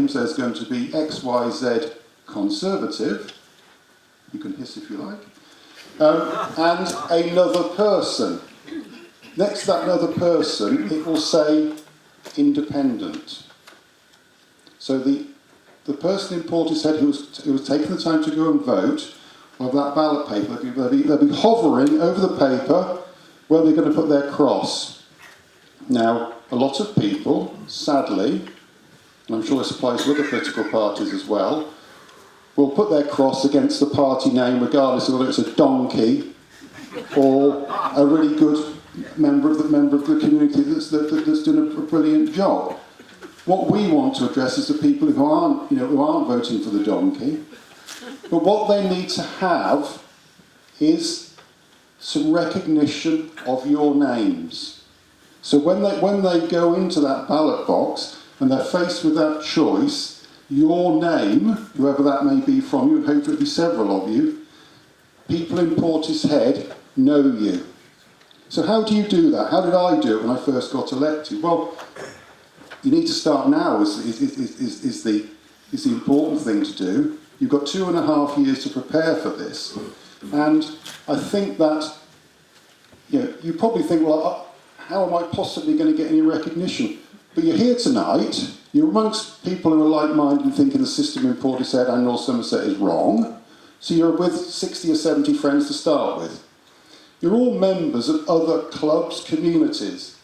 names. There's going to be XYZ Conservative. You can hiss if you like. And another person. Next to that another person, it will say independent. So the person in Portishead who was taking the time to go and vote will have that ballot paper. They'll be hovering over the paper where they're going to put their cross. Now, a lot of people, sadly, and I'm sure this applies to other political parties as well, will put their cross against the party name regardless of whether it's a donkey or a really good member of the community that's doing a brilliant job. What we want to address is the people who aren't voting for the donkey. But what they need to have is some recognition of your names. So when they go into that ballot box and they're faced with that choice, your name, whoever that may be from you, and hopefully it'll be several of you, people in Portishead know you. So how do you do that? How did I do it when I first got elected? Well, you need to start now is the important thing to do. You've got 2.5 years to prepare for this. And I think that, you probably think, well, how am I possibly going to get any recognition? But you're here tonight, you're amongst people who are like-minded and thinking the system in Portishead and North Somerset is wrong. So you're with 60 or 70 friends to start with. You're all members of other clubs, communities.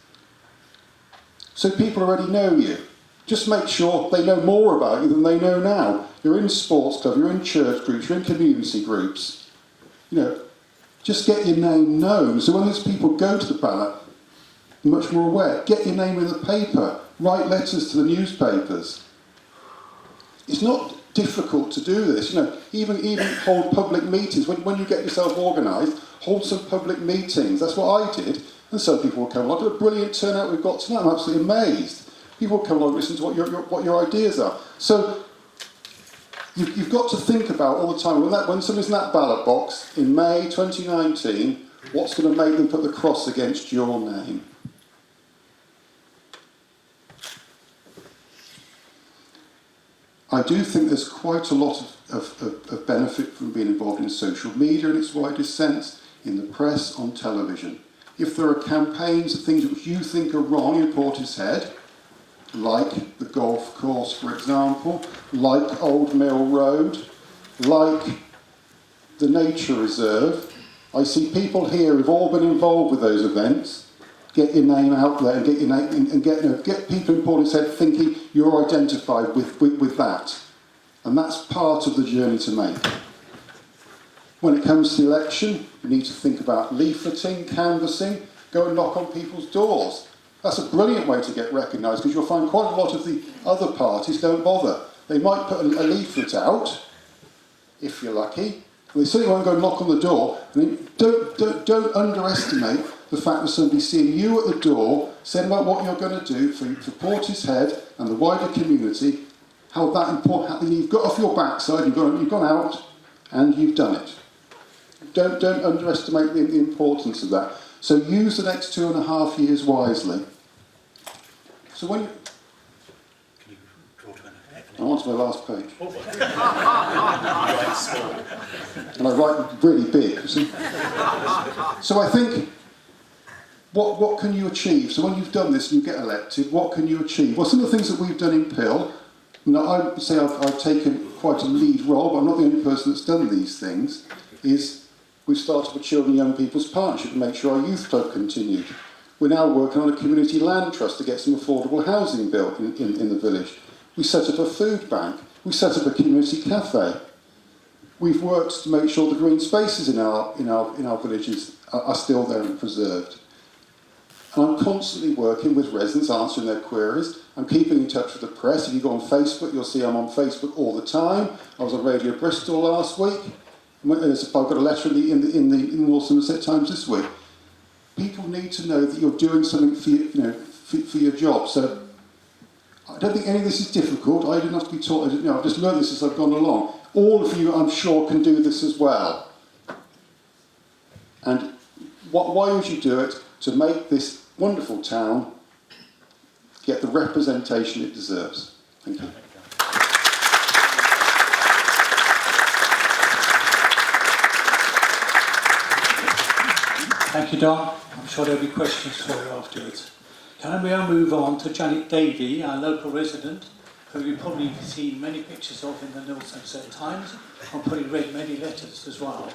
So people already know you. Just make sure they know more about you than they know now. You're in sports clubs, you're in church groups, you're in community groups. Just get your name known. So when those people go to the ballot, you're much more aware. Get your name in the paper. Write letters to the newspapers. It's not difficult to do this. Even hold public meetings. When you get yourself organised, hold some public meetings. That's what I did. And some people will come along. Look at a brilliant turnout we've got tonight. I'm absolutely amazed. People will come along and listen to what your ideas are. So you've got to think about all the time, when somebody's in that ballot box in May 2019, what's going to make them put the cross against your name? I do think there's quite a lot of benefit from being involved in social media in its widest sense, in the press, on television. If there are campaigns of things which you think are wrong in Portishead, like the golf course, for example, like Old Mill Road, like the nature reserve, I see people here who've all been involved with those events. Get your name out there and get your name and get people in Portishead thinking you're identified with that. And that's part of the journey to make. When it comes to the election, you need to think about leafleting, canvassing, go and knock on people's doors. That's a brilliant way to get recognised, because you'll find quite a lot of the other parties don't bother. They might put a leaflet out, if you're lucky. They certainly won't go knock on the door. I mean, don't underestimate the fact that somebody's seeing you at the door, saying about what you're going to do for Portishead and the wider community, how that important. You've got off your backside, you've gone out, and you've done it. Don't underestimate the importance of that. So use the next 2.5 years wisely. So when you... Can you draw to an end? I'm on to my last page. And I write really big. So I think, what can you achieve? So when you've done this and you get elected, what can you achieve? Well, some of the things that we've done in Pill, I would say I've taken quite a lead role, but I'm not the only person that's done these things, is we've started a Children and Young People's Partnership to make sure our youth club continued. We're now working on a community land trust to get some affordable housing built in the village. We set up a food bank. We set up a community cafe. We've worked to make sure the green spaces in our villages are still there and preserved. And I'm constantly working with residents, answering their queries. I'm keeping in touch with the press. If you go on Facebook, you'll see I'm on Facebook all the time. I was on Radio Bristol last week. I've got a letter in the North Somerset Times this week. People need to know that you're doing something for your job. So I don't think any of this is difficult. I didn't have to be taught. I've just learned this as I've gone along. All of you, I'm sure, can do this as well. And why would you do it? To make this wonderful town get the representation it deserves. Thank you. you, Don. I'm sure there'll be questions for you afterwards. Can we now move on to Janet Davey, our local resident, who you've probably seen many pictures of in the North Somerset Times, and probably read many letters as well.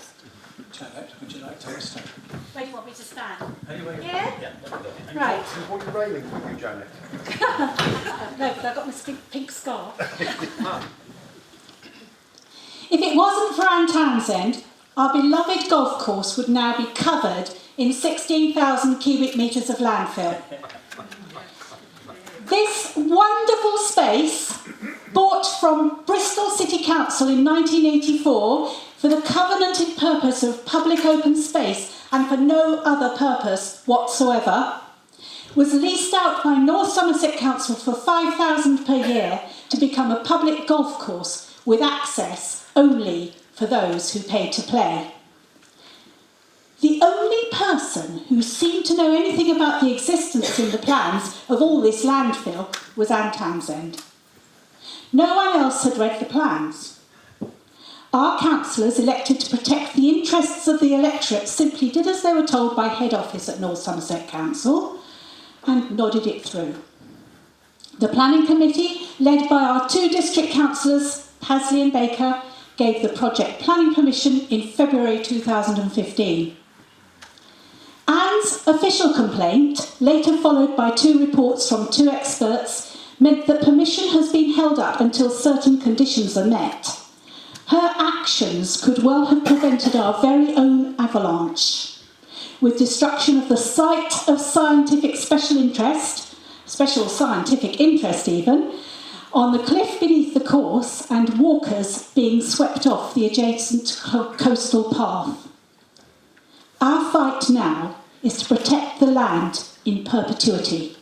Janet, would you like to take a step? Where do you want me to stand? Anyway, Yeah? yeah. Right. What are you railing with you, Janet? No, but I've got my pink scarf. If it wasn't for Anne Townsend, our beloved golf course would now be covered in 16,000 cubic metres of landfill. This wonderful space, bought from Bristol City Council in 1984 for the covenanted purpose of public open space and for no other purpose whatsoever, was leased out by North Somerset Council for £5,000 per year to become a public golf course with access only for those who paid to play. The only person who seemed to know anything about the existence in the plans of all this landfill was Anne Townsend. No one else had read the plans. Our councillors, elected to protect the interests of the electorate, simply did as they were told by head office at North Somerset Council and nodded it through. The planning committee, led by our two district councillors, Pasley and Baker, gave the project planning permission in February 2015. Anne's official complaint, later followed by two reports from two experts, meant that permission has been held up until certain conditions are met. Her actions could well have prevented our very own avalanche, with destruction of the site of scientific special scientific interest even, on the cliff beneath the course and walkers being swept off the adjacent coastal path. Our fight now is to protect the land in perpetuity.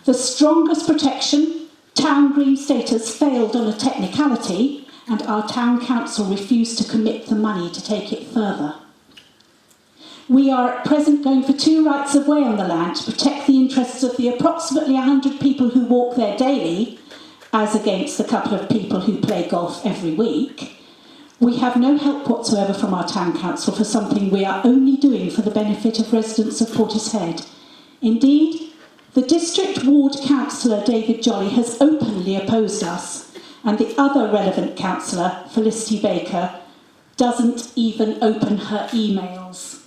The strongest protection, town green status, failed on a technicality, and our town council refused to commit the money to take it further. We are at present going for 2 rights of way on the land to protect the interests of the approximately 100 people who walk there daily, as against the couple of people who play golf every week. We have no help whatsoever from our town council for something we are only doing for the benefit of residents of Portishead. Indeed, the district ward councillor David Jolly has openly opposed us, and the other relevant councillor, Felicity Baker, doesn't even open her emails.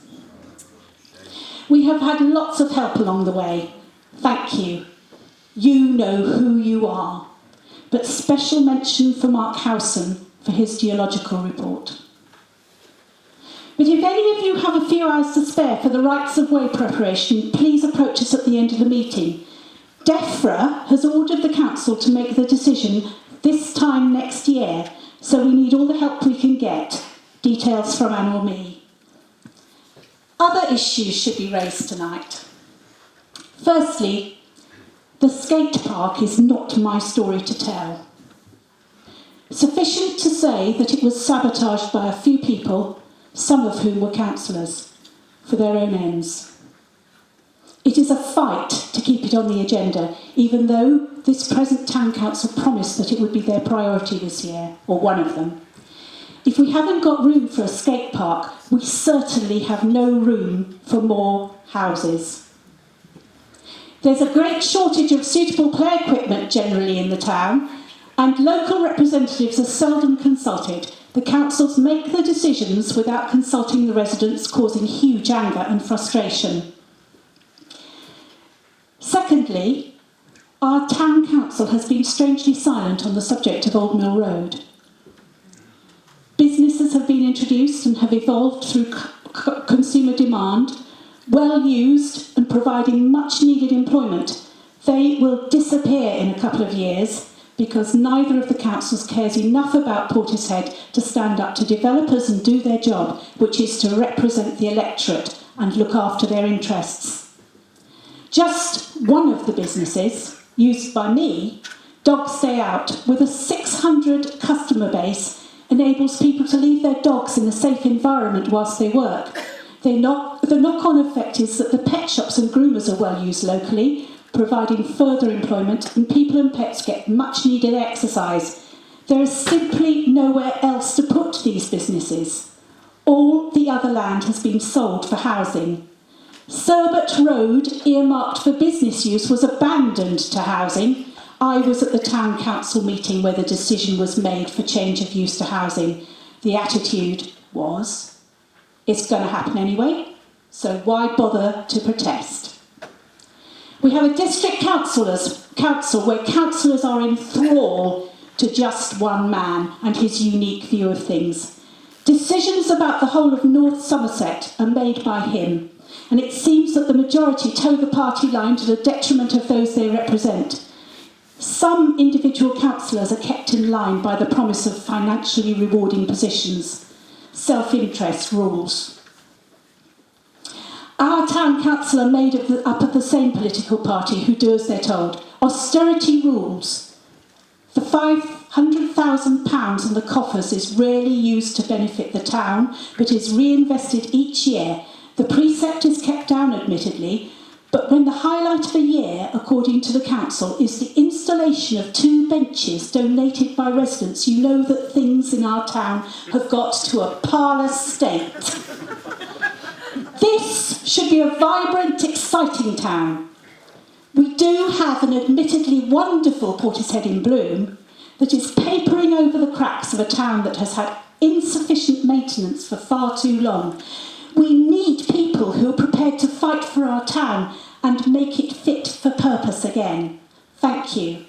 We have had lots of help along the way. Thank you. You know who you are. But special mention for Mark Howson for his geological report. But if any of you have a few hours to spare for the rights of way preparation, please approach us at the end of the meeting. DEFRA has ordered the council to make the decision this time next year, so we need all the help we can get. Details from Anne or me. Other issues should be raised tonight. Firstly, the skate park is not my story to tell. Sufficient to say that it was sabotaged by a few people, some of whom were councillors, for their own ends. It is a fight to keep it on the agenda, even though this present town council promised that it would be their priority this year, or one of them. If we haven't got room for a skate park, we certainly have no room for more houses. There's a great shortage of suitable play equipment generally in the town, and local representatives are seldom consulted. The councils make the decisions without consulting the residents, causing huge anger and frustration. Secondly, our town council has been strangely silent on the subject of Old Mill Road. Businesses have been introduced and have evolved through consumer demand, well used and providing much needed employment. They will disappear in a couple of years because neither of the councils cares enough about Portishead to stand up to developers and do their job, which is to represent the electorate and look after their interests. Just one of the businesses, used by me, Dogs Stay Out, with a 600 customer base, enables people to leave their dogs in a safe environment whilst they work. The knock-on effect is that the pet shops and groomers are well used locally, providing further employment, and people and pets get much needed exercise. There is simply nowhere else to put these businesses. All the other land has been sold for housing. Serbert Road, earmarked for business use, was abandoned to housing. I was at the town council meeting where the decision was made for change of use to housing. The attitude was, it's going to happen anyway, so why bother to protest? We have a district council where councillors are in thrall to just one man and his unique view of things. Decisions about the whole of North Somerset are made by him, and it seems that the majority toe the party line to the detriment of those they represent. Some individual councillors are kept in line by the promise of financially rewarding positions. Self-interest rules. Our town council are made up of the same political party who do as they're told. Austerity rules. The £500,000 in the coffers is rarely used to benefit the town, but is reinvested each year. The precept is kept down, admittedly, but when the highlight of a year, according to the council, is the installation of 2 benches donated by residents, you know that things in our town have got to a parlous state. This should be a vibrant, exciting town. We do have an admittedly wonderful Portishead in bloom that is papering over the cracks of a town that has had insufficient maintenance for far too long. We need people who are prepared to fight for our town and make it fit for purpose again. Thank you.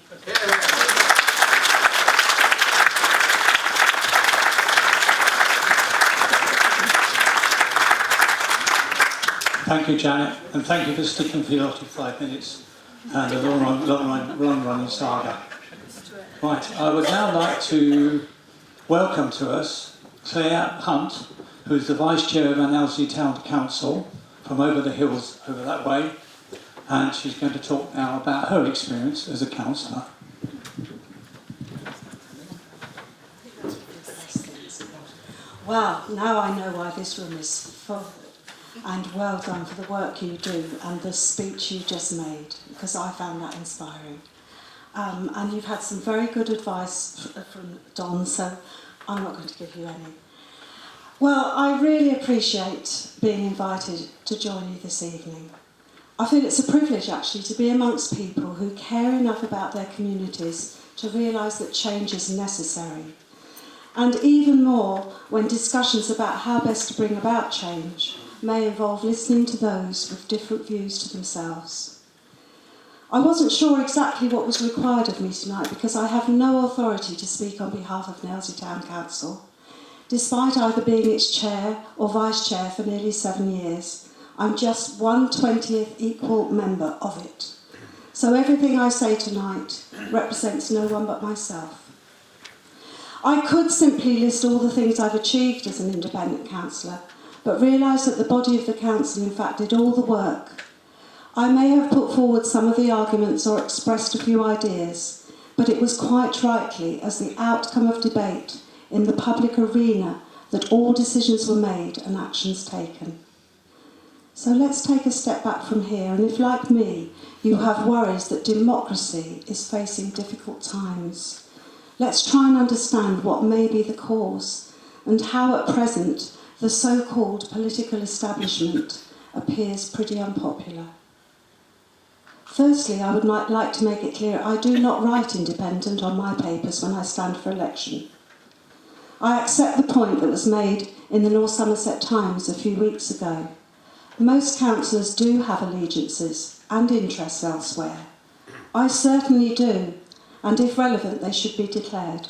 Thank you, Janet, and thank you for sticking for your 5 minutes and the long-running saga. Right, I would now like to welcome to us Clare Hunt, who is the Vice Chair of our Nailsea Town Council from over the hills over that way, and she's going to talk now about her experience as a councillor. Well, now I know why this room is full, and well done for the work you do and the speech you just made, because I found that inspiring. And you've had some very good advice from Don, so I'm not going to give you any. Well, I really appreciate being invited to join you this evening. I feel it's a privilege, actually, to be amongst people who care enough about their communities to realise that change is necessary. And even more when discussions about how best to bring about change may involve listening to those with different views to themselves. I wasn't sure exactly what was required of me tonight because I have no authority to speak on behalf of Nailsea Town Council. Despite either being its chair or vice chair for nearly 7 years, I'm just 1/20th equal member of it. So everything I say tonight represents no one but myself. I could simply list all the things I've achieved as an independent councillor, but realise that the body of the council in fact did all the work. I may have put forward some of the arguments or expressed a few ideas, but it was quite rightly as the outcome of debate in the public arena that all decisions were made and actions taken. So let's take a step back from here, and if, like me, you have worries that democracy is facing difficult times, let's try and understand what may be the cause and how at present the so-called political establishment appears pretty unpopular. Firstly, I would like to make it clear I do not write independent on my papers when I stand for election. I accept the point that was made in the North Somerset Times a few weeks ago. Most councillors do have allegiances and interests elsewhere. I certainly do, and if relevant, they should be declared.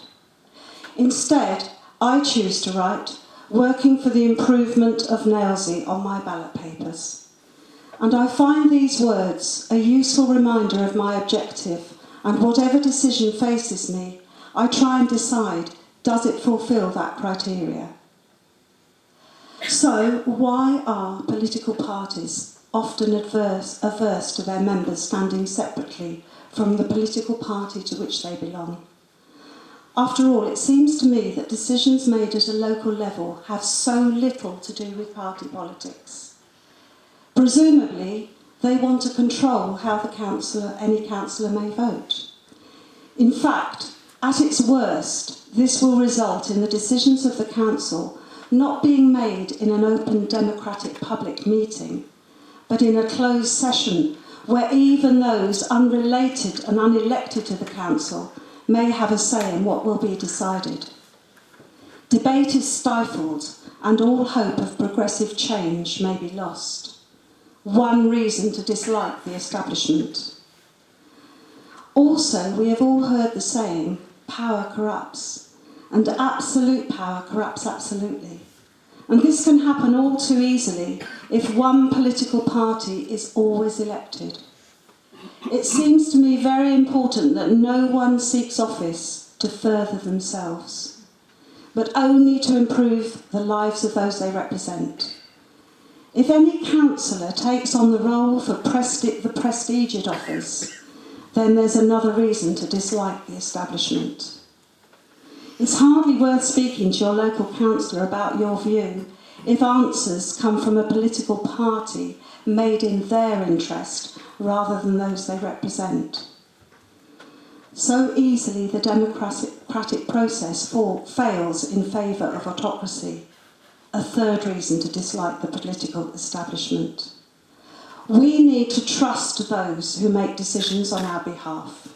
Instead, I choose to write working for the improvement of Nailsea on my ballot papers. And I find these words a useful reminder of my objective, and whatever decision faces me, I try and decide, does it fulfil that criteria? So, why are political parties often averse to their members standing separately from the political party to which they belong? After all, it seems to me that decisions made at a local level have so little to do with party politics. Presumably, they want to control how any councillor may vote. In fact, at its worst, this will result in the decisions of the council not being made in an open democratic public meeting, but in a closed session where even those unrelated and unelected to the council may have a say in what will be decided. Debate is stifled and all hope of progressive change may be lost. One reason to dislike the establishment. Also, we have all heard the saying, power corrupts, and absolute power corrupts absolutely. And this can happen all too easily if one political party is always elected. It seems to me very important that no one seeks office to further themselves, but only to improve the lives of those they represent. If any councillor takes on the role for the prestigious office, then there's another reason to dislike the establishment. It's hardly worth speaking to your local councillor about your view if answers come from a political party made in their interest rather than those they represent. So easily the democratic process fails in favour of autocracy. A third reason to dislike the political establishment. We need to trust those who make decisions on our behalf.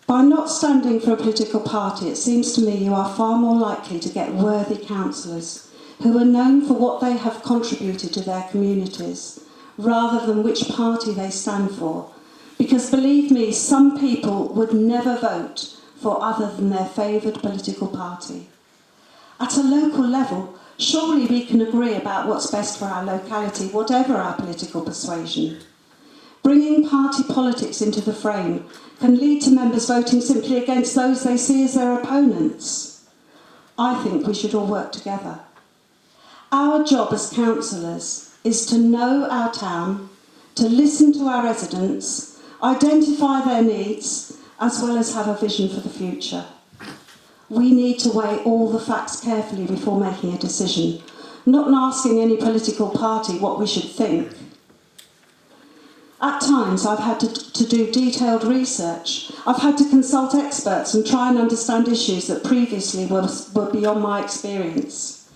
By not standing for a political party, it seems to me you are far more likely to get worthy councillors who are known for what they have contributed to their communities, rather than which party they stand for. Because believe me, some people would never vote for other than their favoured political party. At a local level, surely we can agree about what's best for our locality, whatever our political persuasion. Bringing party politics into the frame can lead to members voting simply against those they see as their opponents. I think we should all work together. Our job as councillors is to know our town, to listen to our residents, identify their needs, as well as have a vision for the future. We need to weigh all the facts carefully before making a decision, not asking any political party what we should think. At times, I've had to do detailed research. I've had to consult experts and try and understand issues that previously were beyond my experience.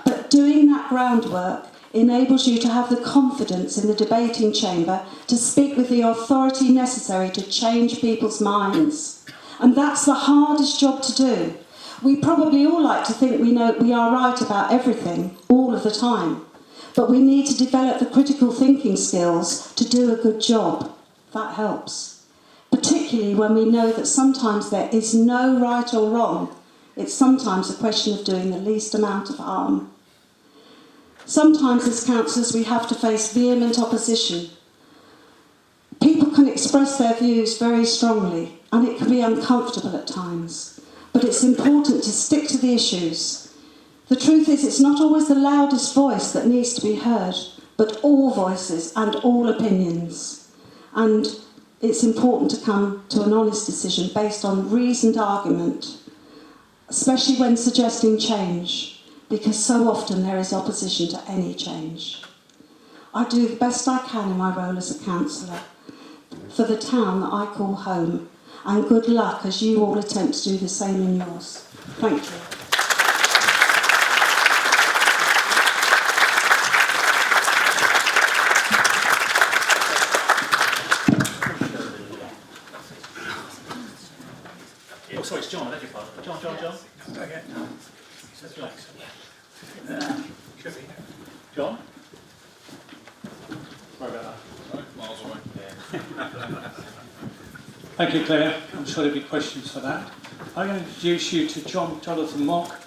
But doing that groundwork enables you to have the confidence in the debating chamber to speak with the authority necessary to change people's minds. And that's the hardest job to do. We probably all like to think we are right about everything, all of the time. But we need to develop the critical thinking skills to do a good job. That helps. Particularly when we know that sometimes there is no right or wrong. It's sometimes a question of doing the least amount of harm. Sometimes as councillors we have to face vehement opposition. People can express their views very strongly and it can be uncomfortable at times. But it's important to stick to the issues. The truth is it's not always the loudest voice that needs to be heard, but all voices and all opinions. And it's important to come to an honest decision based on reasoned argument, especially when suggesting change. Because so often there is opposition to any change. I do the best I can in my role as a councillor for the town that I call home, and good luck as you all attempt to do the same in yours. Thank you. Oh, sorry, it's John, I beg your pardon. John. Okay. John? Sorry about that. Miles away. Thank you, Claire. I'm sure there'll be questions for that. I'm going to introduce you to Jonathan Mock,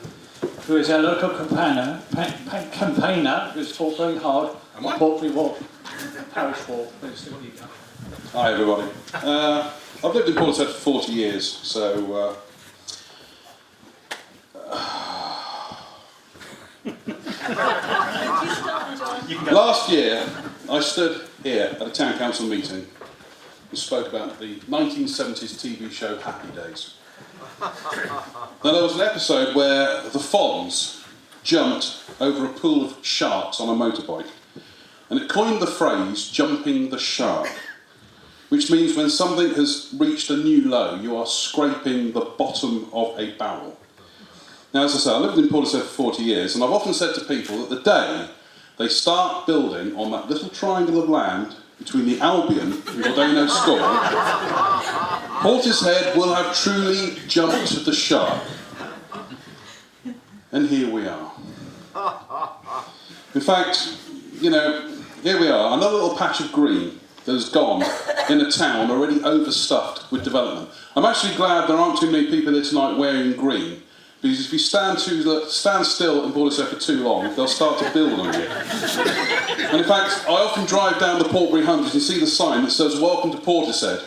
who is our local campaigner who's fought very hard on Portley Walk, Parish Walk. Hi everybody. I've lived in Portishead for 40 years, so last year I stood here at a town council meeting and spoke about the 1970s TV show Happy Days. Now there was an episode where the Fonz jumped over a pool of sharks on a motorbike, and it coined the phrase jumping the shark, which means when something has reached a new low, you are scraping the bottom of a barrel. Now, as I say, I lived in Portishead for 40 years, and I've often said to people that the day they start building on that little triangle of land between the Albion and Godano School, Portishead will have truly jumped the shark. And here we are. In fact, you know, here we are, another little patch of green that has gone in a town already overstuffed with development. I'm actually glad there aren't too many people here tonight wearing green, because if you stand still in Portishead for too long, they'll start to build on you. And in fact, I often drive down the Portbury Hundreds and see the sign that says, "Welcome to Portishead,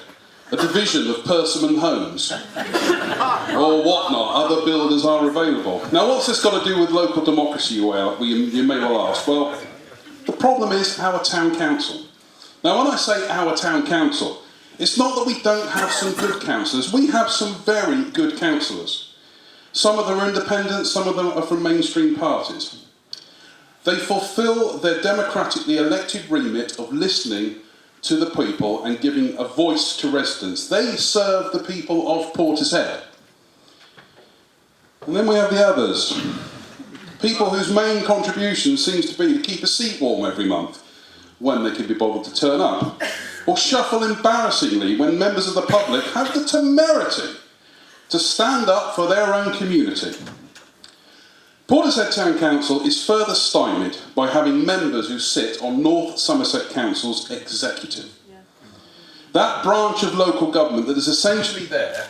a division of Persimmon Homes," or whatnot, other builders are available. Now, what's this got to do with local democracy, you may well ask? Well, the problem is our town council. Now, when I say our town council, it's not that we don't have some good councillors. We have some very good councillors. Some of them are independent, some of them are from mainstream parties. They fulfil their democratically elected remit of listening to the people and giving a voice to residents. They serve the people of Portishead. And then we have the others. People whose main contribution seems to be to keep a seat warm every month, when they can be bothered to turn up, or shuffle embarrassingly when members of the public have the temerity to stand up for their own community. Portishead Town Council is further stymied by having members who sit on North Somerset Council's executive. That branch of local government that is essentially there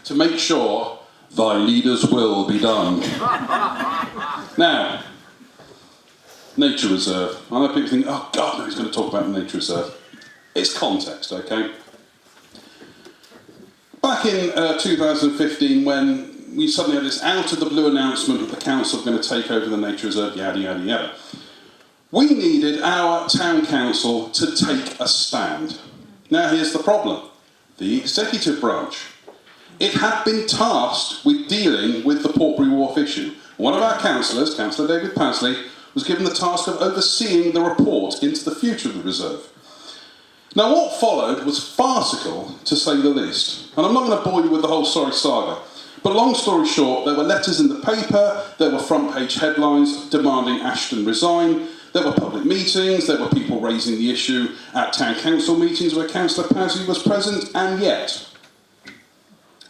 to make sure thy leader's will be done. Now, nature reserve. I know people think, oh God, no, he's going to talk about the nature reserve. It's context, okay? Back in 2015, when we suddenly had this out-of-the-blue announcement that the council were going to take over the nature reserve, yada, yada, yada, we needed our town council to take a stand. Now, here's the problem. The executive branch. It had been tasked with dealing with the Portbury Wharf issue. One of our councillors, Councillor David Pasley, was given the task of overseeing the report into the future of the reserve. Now, what followed was farcical, to say the least. And I'm not going to bore you with the whole sorry saga. But long story short, there were letters in the paper, there were front-page headlines demanding Ashton resign, there were public meetings, there were people raising the issue at town council meetings where Councillor Pasley was present, and yet,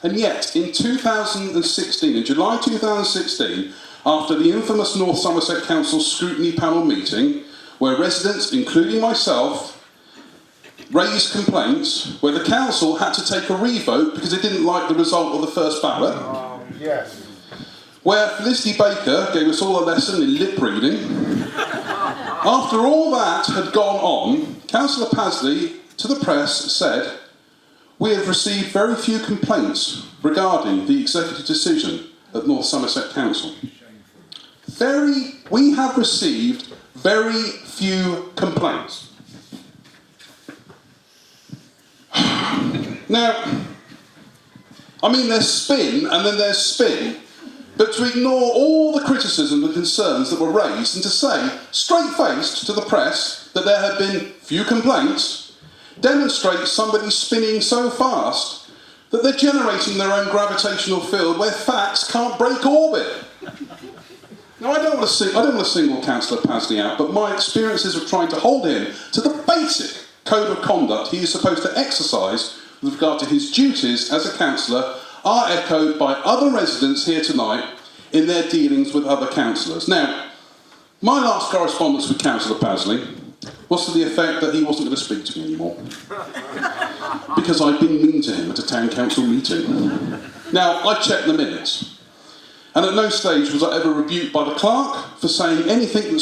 in 2016, in July 2016, after the infamous North Somerset Council scrutiny panel meeting, where residents, including myself, raised complaints, where the council had to take a revote because it didn't like the result of the first ballot, Yes. where Felicity Baker gave us all a lesson in lip reading. After all that had gone on, Councillor Pasley, to the press, said, "We have received very few complaints regarding the executive decision at North Somerset Council." We have received very few complaints. Now, I mean, there's spin and then there's spin, but to ignore all the criticism and concerns that were raised and to say, straight-faced to the press, that there had been few complaints, demonstrates somebody spinning so fast that they're generating their own gravitational field where facts can't break orbit. Now, I don't want to single Councillor Pasley out, but my experiences of trying to hold him to the basic code of conduct he is supposed to exercise with regard to his duties as a councillor are echoed by other residents here tonight in their dealings with other councillors. Now, my last correspondence with Councillor Pasley was to the effect that he wasn't going to speak to me anymore because I'd been mean to him at a town council meeting. Now, I checked the minutes, and at no stage was I ever rebuked by the clerk for saying anything that